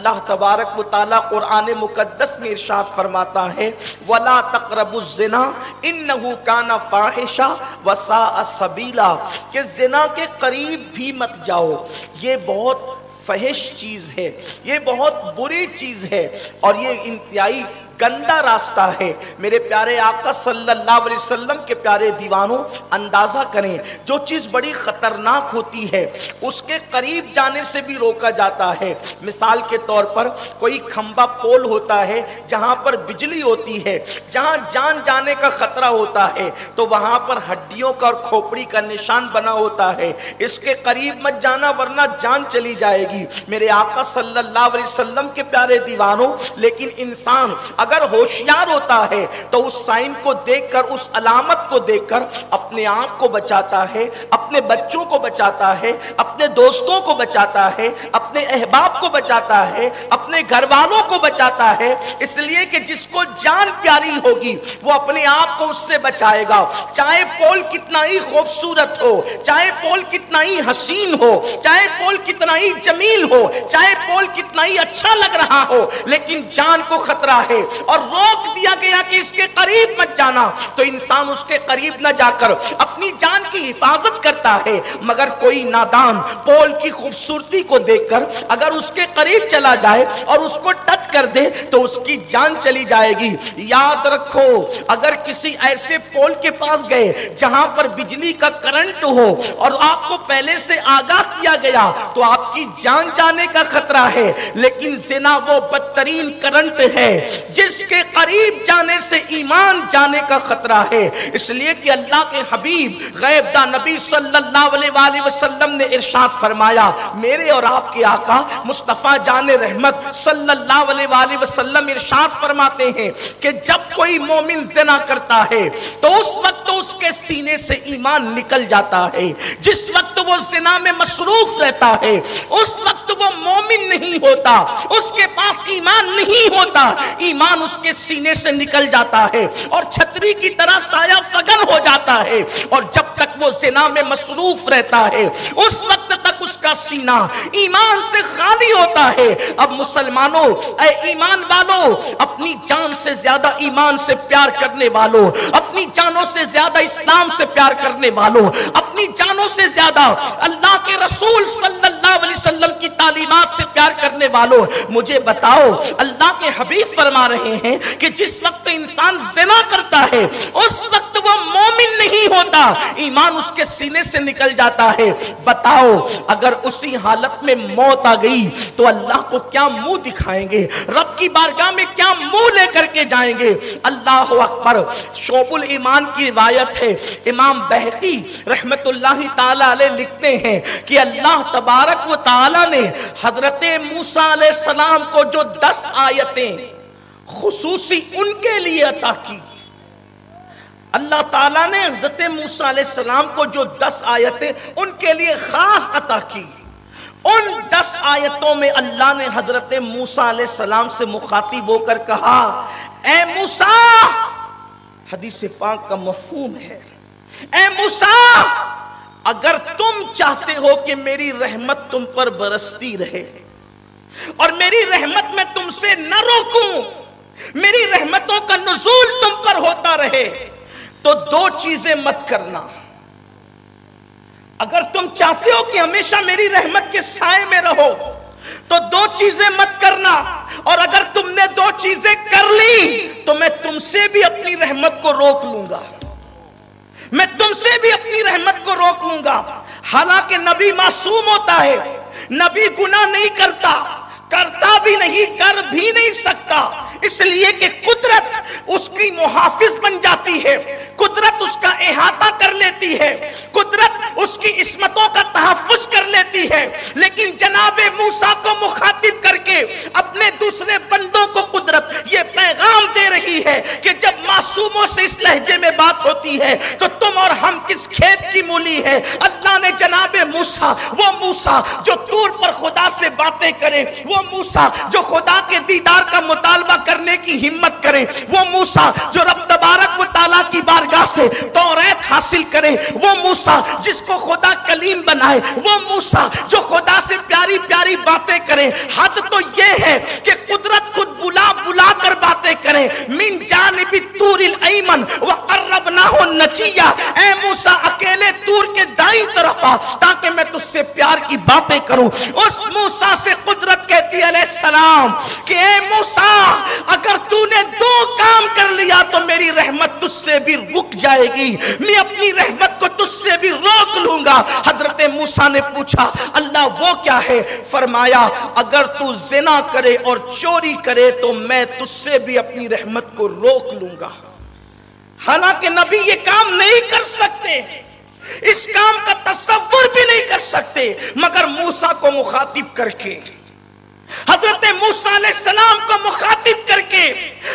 اللہ تبارک و تعالیٰ قرآن مقدس میں ارشاد فرماتا ہے وَلَا تَقْرَبُوا الزِّنَا إِنَّهُ كَانَ فَاحِشًا وَسَاءَ سَبِيلًا، کہ زنا کے قریب بھی مت جاؤ، یہ بہت فحش چیز ہے، یہ بہت بری چیز ہے، اور یہ انتہائی گندا راستہ ہے۔ میرے پیارے آقا صلی اللہ علیہ وسلم کے پیارے دیوانوں، اندازہ کریں جو چیز بڑی خطرناک ہوتی ہے اس کے قریب جانے سے بھی روکا جاتا ہے۔ مثال کے طور پر کوئی کھمبا پول ہوتا ہے جہاں پر بجلی ہوتی ہے، جہاں جان جانے کا خطرہ ہوتا ہے تو وہاں پر ہڈیوں کا اور کھوپڑی کا نشان بنا ہوتا ہے، اس کے قریب مت جانا ورنہ جان چلی جائے گی۔ میرے آقا صلی اللہ علیہ وسلم کے پیارے دیوانوں، لیکن انسان اگر ہوشیار ہوتا ہے تو اس سائن کو دیکھ کر، اس علامت کو دیکھ کر اپنے آپ کو بچاتا ہے، اپنے بچوں کو بچاتا ہے، اپنے دوستوں کو بچاتا ہے، اپنے احباب کو بچاتا ہے، اپنے گھر والوں کو بچاتا ہے، اس لیے کہ جس کو جان پیاری ہوگی وہ اپنے آپ کو اس سے بچائے گا، چاہے پول کتنا ہی خوبصورت ہو، چاہے پول کتنا ہی حسین ہو، چاہے پول کتنا ہی جمیل ہو، چاہے پول کتنا ہی اچھا لگ رہا ہو، لیکن جان کو خطرہ ہے اور روک دیا گیا کہ اس کے قریب مت جانا، تو انسان اس کے قریب نہ جا کر اپنی جان کی حفاظت کرتا ہے۔ مگر کوئی نادان پول کی خوبصورتی کو دیکھ کر اگر اس کے قریب چلا جائے اور اس کو ٹچ کر دے تو اس کی جان چلی جائے گی۔ یاد رکھو، اگر کسی ایسے پول کے پاس گئے جہاں پر بجلی کا کرنٹ ہو اور آپ کو پہلے سے آگاہ کیا گیا تو آپ کی جان جانے کا خطرہ ہے، لیکن زنا وہ بدترین کرنٹ ہے جس کے قریب جانے سے ایمان جانے کا خطرہ ہے۔ اس لیے کہ اللہ کے حبیب غیب داں نبی صلی اللہ علیہ وآلہ وسلم نے ارشاد فرمایا، میرے اور آپ کے آقا مصطفیٰ جان رحمت صلی اللہ علیہ وآلہ وسلم ارشاد فرماتے ہیں کہ جب کوئی مومن زنا کرتا ہے تو اس وقت اس کے سینے سے ایمان نکل جاتا ہے، جس وقت وہ زنا میں مصروف رہتا ہے اس وقت وہ مومن نہیں ہوتا، اس کے پاس ایمان نہیں ہوتا، ایمان اس کے سینے سے نکل جاتا ہے اور چھتری کی طرح سایہ فگن ہو جاتا ہے، اور جب تک وہ زنا میں مصروف رہتا ہے اس وقت تک اس کا سینہ ایمان سے خالی ہوتا ہے۔ اب مسلمانوں، اے ایمان والوں، اپنی جان سے زیادہ ایمان سے پیار کرنے والوں، اپنی جانوں سے زیادہ اسلام سے پیار کرنے والوں، اپنی جانوں سے زیادہ اللہ کے رسول صلی اللہ علیہ وسلم کی تعلیمات سے پیار کرنے والوں، مجھے بتاؤ، اللہ کے حبیب فرما رہے ہیں کہ جس وقت انسان زنا کرتا ہے اس وقت وہ مومن نہیں ہوتا، ایمان اس کے سینے سے نکل جاتا ہے۔ بتاؤ، اگر اسی حالت میں موت آ گئی تو اللہ کو کیا منہ دکھائیں گے، رب کی بارگاہ میں کیا منہ لے کر کے جائیں گے؟ اللہ اکبر۔ شعب الایمان کی روایت ہے، امام بہقی رحمت اللہ تعالی علیہ لکھتے ہیں کہ اللہ تبارک و تعالی نے حضرت موسیٰ علیہ السلام کو جو 10 آیتیں خصوصی ان کے لیے عطا کی، اللہ تعالیٰ نے حضرت موسیٰ علیہ السلام کو جو 10 آیتیں ان کے لیے خاص عطا کی، ان 10 آیتوں میں اللہ نے حضرت موسیٰ علیہ السلام سے مخاطب ہو کر کہا، اے موسیٰ، حدیث پاک کا مفہوم ہے، اے موسیٰ، اگر تم چاہتے ہو کہ میری رحمت تم پر برستی رہے اور میری رحمت میں تم سے نہ روکوں، میری رحمتوں کا نزول تم پر ہوتا رہے، تو 2 چیزیں مت کرنا۔ اگر تم چاہتے ہو کہ ہمیشہ میری رحمت کے سائے میں رہو تو 2 چیزیں مت کرنا، اور اگر تم نے 2 چیزیں کر لی تو میں تم سے بھی اپنی رحمت کو روک لوں گا، میں تم سے بھی اپنی رحمت کو روک لوں گا۔ حالانکہ نبی معصوم ہوتا ہے، نبی گناہ نہیں کرتا بھی نہیں، کر بھی نہیں سکتا، اس لیے کہ قدرت اس کی محافظ بن جاتی ہے، قدرت اس کا احاطہ کر لیتی ہے، قدرت اس کی عصمتوں کا تحفظ کر لیتی ہے۔ لیکن جناب موسیٰ کو مخاطب کر کے اپنے دوسرے بندوں کو قدرت یہ پیغام دے رہی ہے کہ جب معصوموں سے اس لہجے میں بات ہوتی ہے تو تم اور ہم کس کھیت کی مولی ہے؟ اللہ نے جناب موسیٰ، وہ موسیٰ جو طور پر خدا سے باتیں کرے، وہ موسیٰ جو خدا کے دیدار کا مطالبہ کرنے کی ہمت کرے، وہ موسیٰ جو رب تبارک و تعالیٰ کی بارگاہ سے توریت حاصل کرے، وہ موسیٰ جس کو خدا کلیم بنائے، وہ موسیٰ جو خدا سے پیاری پیاری باتیں کرے۔ حد تو یہ ہے کہ قدرت خود بلا بلا کر باتیں کریں، من جانب طور الایمن وقربناہ نجیہ، اے موسیٰ اکیلے طور کے دائیں طرف آ تاکہ میں تجھ سے پیار کی باتیں کروں۔ اس موسیٰ سے قدرت کہتی ہے علیہ السلام کہ اے موسیٰ اگر تو نے دو کام کر لیا تو میری رحمت تجھ سے بھی رک جائے گی، میں اپنی رحمت کو تجھ سے بھی روک لوں گا۔ حضرت موسیٰ نے پوچھا اللہ وہ کیا ہے؟ فرمایا اگر تو زنا کرے اور چوری کرے تو میں تجھ سے بھی اپنی رحمت کو روک لوں گا۔ حالانکہ نبی یہ کام نہیں کر سکتے، اس کام کا تصور بھی نہیں کر سکتے، مگر موسیٰ کو مخاطب کر کے، حضرت موسیٰ علیہ السلام کو مخاطب کر کے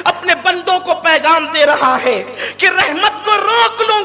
اپنے بندوں کو پیغام دے رہا ہے کہ رحمت کو روک لوں